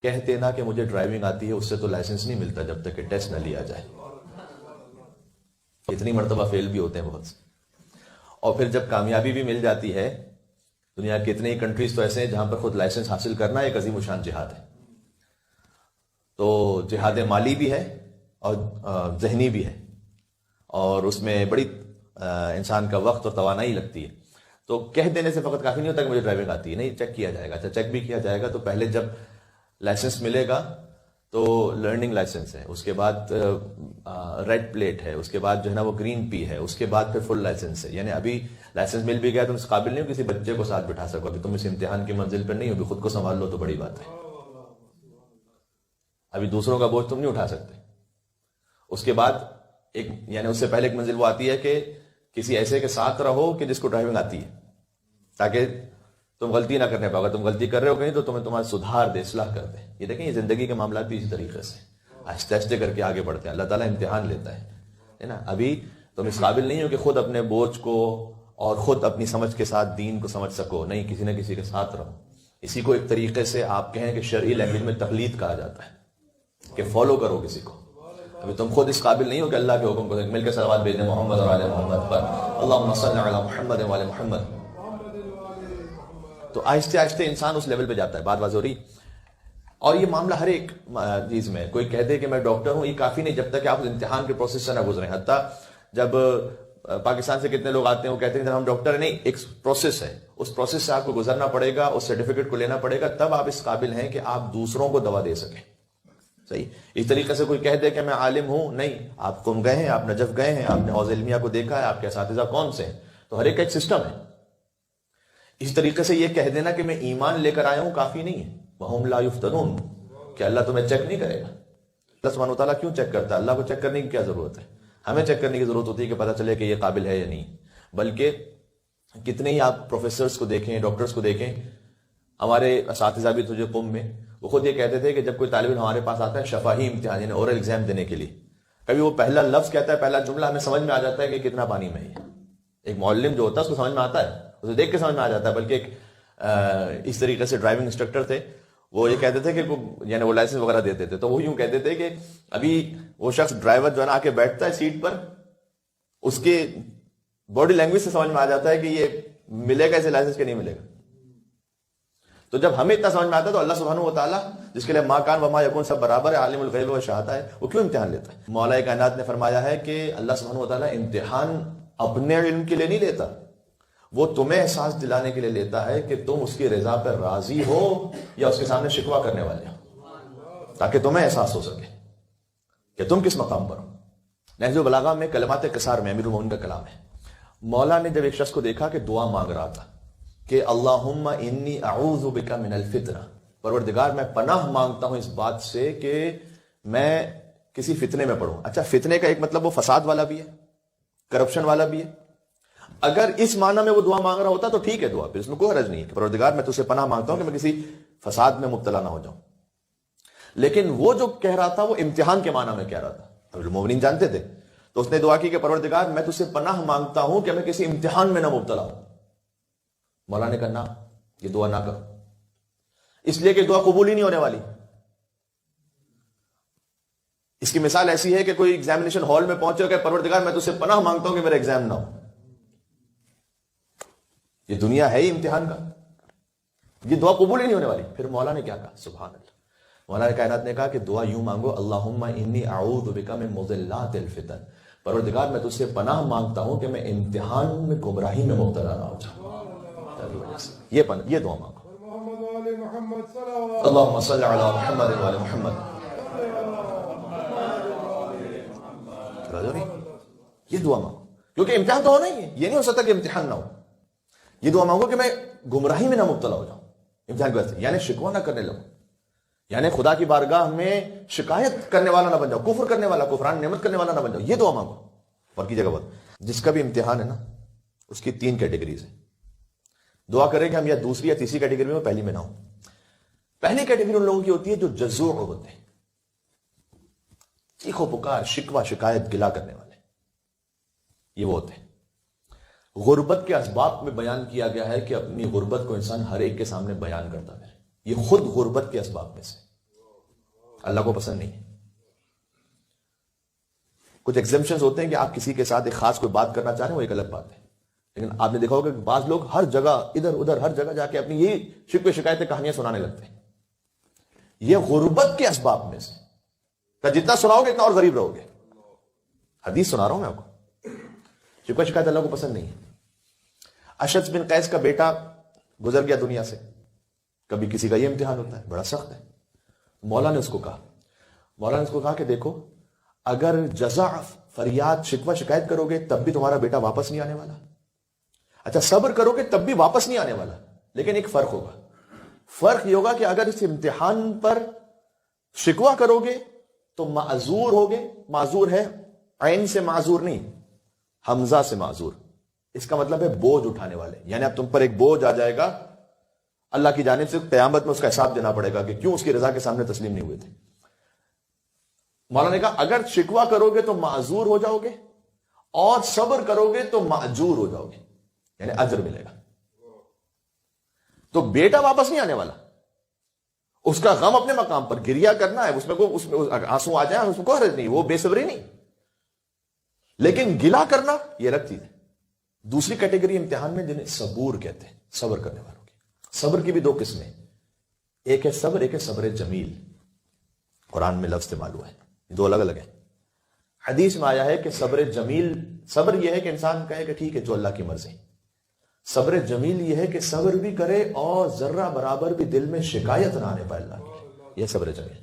کہتے نا کہ مجھے ڈرائیونگ آتی ہے، اس سے تو لائسنس نہیں ملتا جب تک کہ ٹیسٹ نہ لیا جائے. اتنی مرتبہ فیل بھی ہوتے ہیں بہت سے. اور پھر جب کامیابی بھی مل جاتی ہے، دنیا کے اتنے ہی کنٹریز تو ایسے ہیں جہاں پر خود لائسنس حاصل کرنا ایک عظیم الشان جہاد ہے. تو جہاد مالی بھی ہے اور ذہنی بھی ہے، اور اس میں بڑی انسان کا وقت اور توانائی لگتی ہے. تو کہہ دینے سے فقط کافی نہیں ہوتا کہ مجھے ڈرائیونگ آتی ہے، نہیں، چیک کیا جائے گا. اچھا چیک بھی کیا جائے گا تو پہلے جب لائسنس ملے گا تو لرننگ لائسنس ہے، اس کے بعد ریڈ پلیٹ ہے، اس کے بعد جو ہے نا وہ گرین پی ہے، اس کے بعد پھر فل لائسنس ہے. یعنی ابھی لائسنس مل بھی گیا تم اس قابل نہیں ہو کسی بچے کو ساتھ بٹھا سکو، ابھی تم اس امتحان کی منزل پر نہیں ہو، ابھی خود کو سنبھال لو تو بڑی بات ہے. ابھی دوسروں کا بوجھ تم نہیں اٹھا سکتے. اس کے بعد ایک یعنی اس سے پہلے ایک منزل وہ آتی ہے کہ کسی ایسے کے ساتھ رہو کہ جس کو ڈرائیونگ آتی ہے، تاکہ تم غلطی نہ کرنے پاؤ. تم غلطی کر رہے ہو کہیں تو تمہیں تمہارا سدھار دے، اصلاح کر دے. یہ دیکھیں، یہ زندگی کے معاملات بھی اسی طریقے سے آہستہ آہستہ کر کے آگے بڑھتے ہیں. اللہ تعالیٰ امتحان لیتا ہے نا. ابھی تم اس قابل نہیں ہو کہ خود اپنے بوجھ کو اور خود اپنی سمجھ کے ساتھ دین کو سمجھ سکو، نہیں، کسی نہ کسی کے ساتھ رہو. اسی کو ایک طریقے سے آپ کہیں کہ شرعی لینگویج میں تقلید کہا جاتا ہے، کہ فالو کرو کسی کو. ابھی تم خود اس قابل نہیں ہو کہ اللہ کے حکم کو مل کے صلوات بھیجیں محمد اور آل محمد پر، اللہم صل علی محمد و آل محمد. تو آہستہ آہستہ انسان اس لیول پہ جاتا ہے. بات واضح ہو رہی. اور یہ معاملہ ہر ایک چیز میں، کوئی کہہ دے کہ میں ڈاکٹر ہوں، یہ کافی نہیں جب تک کہ آپ اس امتحان کے پروسیس سے نہ گزریں. حتیٰ جب پاکستان سے کتنے لوگ آتے ہیں وہ کہتے ہیں ہم ڈاکٹر ہیں، نہیں، ایک پروسیس ہے، اس پروسیس سے آپ کو گزرنا پڑے گا، اس سرٹیفکیٹ کو لینا پڑے گا، تب آپ اس قابل ہیں کہ آپ دوسروں کو دوا دے سکیں. صحیح. اس طریقے سے کوئی کہہ دے کہ میں عالم ہوں، نہیں، آپ قم گئے ہیں، آپ نجف گئے ہیں، آپ نے حوض علمیہ کو دیکھا ہے، آپ کے اساتذہ کون سے ہیں. تو ہر ایک کا ایک سسٹم ہے. اس طریقے سے یہ کہہ دینا کہ میں ایمان لے کر آیا ہوں کافی نہیں ہے. وَهُمْ لَا يُفْتَنُونَ، کہ اللہ تمہیں چیک نہیں کرے گا. اللہ سبحانہ وتعالیٰ کیوں چیک کرتا ہے؟ اللہ کو چیک کرنے کی کیا ضرورت ہے؟ ہمیں چیک کرنے کی ضرورت ہوتی ہے کہ پتہ چلے کہ یہ قابل ہے یا نہیں. بلکہ کتنے ہی آپ پروفیسرز کو دیکھیں، ڈاکٹرز کو دیکھیں، ہمارے اساتذہ بھی تجھے قم میں وہ خود یہ کہتے تھے کہ جب کوئی طالب علم ہمارے پاس آتا ہے شفاہی امتحان یعنی اورل ایگزام دینے کے لیے، کبھی وہ پہلا لفظ کہتا ہے، پہلا جملہ ہمیں سمجھ میں آ جاتا ہے کہ کتنا پانی میں ہے. ایک معلم جو ہوتا ہے اس کو سمجھ میں آتا ہے، اسے دیکھ کے سمجھ میں آ جاتا ہے. بلکہ ایک اس طریقے سے ڈرائیونگ انسٹرکٹر تھے، وہ یہ کہتے تھے کہ یعنی وہ لائسنس وغیرہ دیتے تھے تو وہ یوں کہتے تھے کہ ابھی وہ شخص ڈرائیور جو ہے نا آ کے بیٹھتا ہے سیٹ پر، اس کے باڈی لینگویج سے سمجھ میں آ جاتا ہے کہ یہ ملے گا اسے لائسنس کے نہیں ملے گا. تو جب ہمیں اتنا سمجھ میں آتا ہے تو اللہ سبحانہ و تعالیٰ جس کے لیے ما کان و ما یکون سب برابر ہے، عالم الغیب و شہادہ ہے، وہ کیوں امتحان لیتا ہے؟ مولا کائنات نے فرمایا ہے کہ اللہ سبحانہ و تعالیٰ امتحان اپنے علم کے لیے نہیں لیتا، وہ تمہیں احساس دلانے کے لیے لیتا ہے کہ تم اس کی رضا پر راضی ہو یا اس کے سامنے شکوہ کرنے والے ہو، تاکہ تمہیں احساس ہو سکے کہ تم کس مقام پر ہو. نہج البلاغہ میں کلمات قصار میں امیر المومنین کا کلام ہے. مولا نے جب ایک شخص کو دیکھا کہ دعا مانگ رہا تھا کہ اللہم انی اعوذ بک من الفتنہ، پروردگار میں پناہ مانگتا ہوں اس بات سے کہ میں کسی فتنے میں پڑھوں. اچھا، فتنے کا ایک مطلب وہ فساد والا بھی ہے، کرپشن والا بھی ہے. اگر اس معنی میں وہ دعا مانگ رہا ہوتا تو ٹھیک ہے، دعا پھر اس میں کوئی حرج نہیں ہے کہ پروردگار میں تجھ سے پناہ مانگتا ہوں کہ میں کسی فساد میں مبتلا نہ ہو جاؤں. لیکن وہ جو کہہ رہا تھا وہ امتحان کے معنی میں کہہ رہا تھا، المومنین جانتے تھے. تو اس نے دعا کی کہ پروردگار میں تجھ سے پناہ مانگتا ہوں کہ میں کسی امتحان میں نہ مبتلا ہوں. مولا نے کہا نہ، یہ دعا نہ کرو، اس لیے کہ دعا قبول ہی نہیں ہونے والی. اس کی مثال ایسی ہے کہ کوئی ایگزامینیشن ہال میں پہنچے کہ پروردگار میں تجھ سے پناہ مانگتا ہوں کہ میرا ایگزام نہ ہو. یہ دنیا ہے ہی امتحان کا، یہ دعا قبول ہی نہیں ہونے والی. پھر مولا نے کیا کہا؟ سبحان اللہ. مولا کائنات نے کہا کہ دعا یوں مانگو، اللہم انی اعوذ بک من مضلات الفتن، پروردگار میں تجھ سے پناہ مانگتا ہوں کہ میں امتحان میں گمراہی میں مبتلا نہ ہو جاؤں. یہ دعا مانگو. اللہم صل علی محمد و آل محمد. یہ دعا مانگو کیونکہ امتحان تو ہونا ہی ہے، یہ نہیں ہو سکتا کہ امتحان نہ ہو. یہ دعا مانگو کہ میں گمراہی میں نہ مبتلا ہو جاؤں امتحان کی وجہ سے، یعنی شکوہ نہ کرنے لگوں، یعنی خدا کی بارگاہ میں شکایت کرنے والا نہ بن جاؤ، کفر کرنے والا، کفران نعمت کرنے والا نہ بن جاؤ. یہ دعا مانگو. اور کی جگہ بات، جس کا بھی امتحان ہے نا اس کی 3 کیٹیگریز ہیں. دعا کریں کہ ہم یا دوسری یا تیسری کیٹیگری میں، پہلی میں نہ ہوں. پہلی کیٹیگری ان لوگوں کی ہوتی ہے جو جزوع ہوتے ہیں، چیخو پکار، شکوہ، شکایت، گلہ کرنے والے. یہ وہ ہوتے ہیں. غربت کے اسباب میں بیان کیا گیا ہے کہ اپنی غربت کو انسان ہر ایک کے سامنے بیان کرتا ہے. یہ خود غربت کے اسباب میں سے. اللہ کو پسند نہیں ہے. کچھ ایگزمپشنز ہوتے ہیں کہ آپ کسی کے ساتھ ایک خاص کوئی بات کرنا چاہ رہے ہیں، وہ ایک الگ بات ہے. لیکن آپ نے دیکھا ہوگا کہ بعض لوگ ہر جگہ ادھر ادھر ہر جگہ جا کے اپنی یہی شکوے شکایتیں کہانیاں سنانے لگتے ہیں. یہ غربت کے اسباب میں سے کہ جتنا سناؤ گے اتنا اور غریب رہو گے. حدیث سنا رہا ہوں میں آپ کو. شکوہ شکایت اللہ کو پسند نہیں ہے. اشعث بن قیس کا بیٹا گزر گیا دنیا سے. کبھی کسی کا یہ امتحان ہوتا ہے بڑا سخت ہے. مولا نے اس کو کہا کہ دیکھو اگر جزع فریاد شکوہ شکایت کرو گے تب بھی تمہارا بیٹا واپس نہیں آنے والا. اچھا صبر کرو گے تب بھی واپس نہیں آنے والا. لیکن ایک فرق ہوگا. فرق یہ ہوگا کہ اگر اس امتحان پر شکوہ کرو گے تو معذور ہوگے. معذور ہے عین سے معذور نہیں، حمزہ سے معذور. اس کا مطلب ہے بوجھ اٹھانے والے. یعنی اب تم پر ایک بوجھ آ جائے گا اللہ کی جانب سے، قیامت میں اس کا حساب دینا پڑے گا کہ کیوں اس کی رضا کے سامنے تسلیم نہیں ہوئے تھے. مولانا نے کہا اگر شکوہ کرو گے تو معذور ہو جاؤ گے اور صبر کرو گے تو ماجور ہو جاؤ گے، یعنی اجر ملے گا. تو بیٹا واپس نہیں آنے والا. اس کا غم اپنے مقام پر، گریا کرنا ہے، اس میں آنسو آ جائیں اس میں کوئی حرج نہیں، وہ بے صبری نہیں. لیکن گلا کرنا یہ الگ چیز ہے. دوسری کیٹیگری امتحان میں جنہیں صبور کہتے ہیں، صبر کرنے والوں کی. صبر کی بھی دو قسمیں، ایک ہے صبر، ایک ہے صبر جمیل. قرآن میں لفظ استعمال ہوا ہے، دو الگ الگ ہیں. حدیث میں آیا ہے کہ صبر جمیل، صبر یہ ہے کہ انسان کہے کہ ٹھیک ہے جو اللہ کی مرضی. صبر جمیل یہ ہے کہ صبر بھی کرے اور ذرہ برابر بھی دل میں شکایت نہ آنے پائے اللہ کی. یہ صبر جمیل.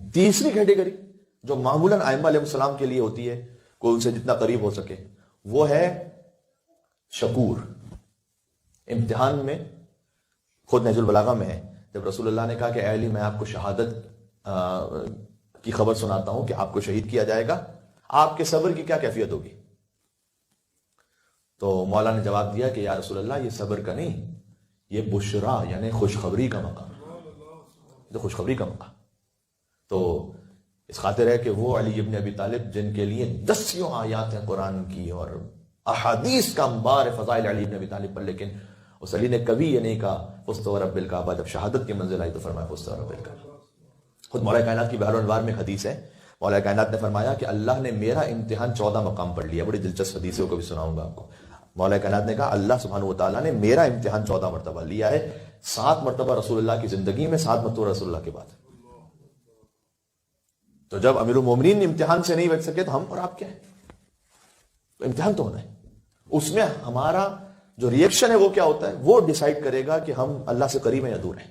تیسری کیٹیگری جو معمولاً ائمہ علیہ السلام کے لیے ہوتی ہے، کوئی ان سے جتنا قریب ہو سکے، وہ ہے شکور. امتحان میں خود نہج البلاغہ میں ہے، جب رسول اللہ نے کہا کہ اے علی میں آپ کو شہادت کی خبر سناتا ہوں کہ آپ کو شہید کیا جائے گا، آپ کے صبر کی کیا کیفیت ہوگی؟ تو مولا نے جواب دیا کہ یا رسول اللہ یہ صبر کا نہیں، یہ بشرا یعنی خوشخبری کا مقام، تو خوشخبری کا مقام. تو اس خاطر ہے کہ وہ علی ابن ابی طالب جن کے لیے 10 آیات ہیں قرآن کی اور احادیث کا انبار ہے فضائل علی ابن ابی طالب پر، لیکن اس علی نے کبھی یہ نہیں کہا فزت ورب الکعبہ. جب شہادت کی منزل آئی تو فرمایا فزت ورب الکعبہ. خود مولا کائنات کی بحر الانوار میں ایک حدیث ہے، مولا کائنات نے فرمایا کہ اللہ نے میرا امتحان 14 مقام پر لیا. بڑی دلچسپ حدیث ہے، وہ کبھی سناؤں گا آپ کو. مولا کائنات نے کہا اللہ سبحانہ و تعالیٰ نے میرا امتحان 14 مرتبہ لیا ہے. 7 مرتبہ رسول اللہ کی زندگی میں، 7 مرتبہ رسول اللہ کے بعد. تو جب امیر المومنین امتحان سے نہیں بچ سکے تو ہم اور آپ کیا ہے؟ تو امتحان تو ہونا ہے. اس میں ہمارا جو ریئیکشن ہے وہ کیا ہوتا ہے، وہ ڈیسائیڈ کرے گا کہ ہم اللہ سے قریب ہیں یا دور ہیں.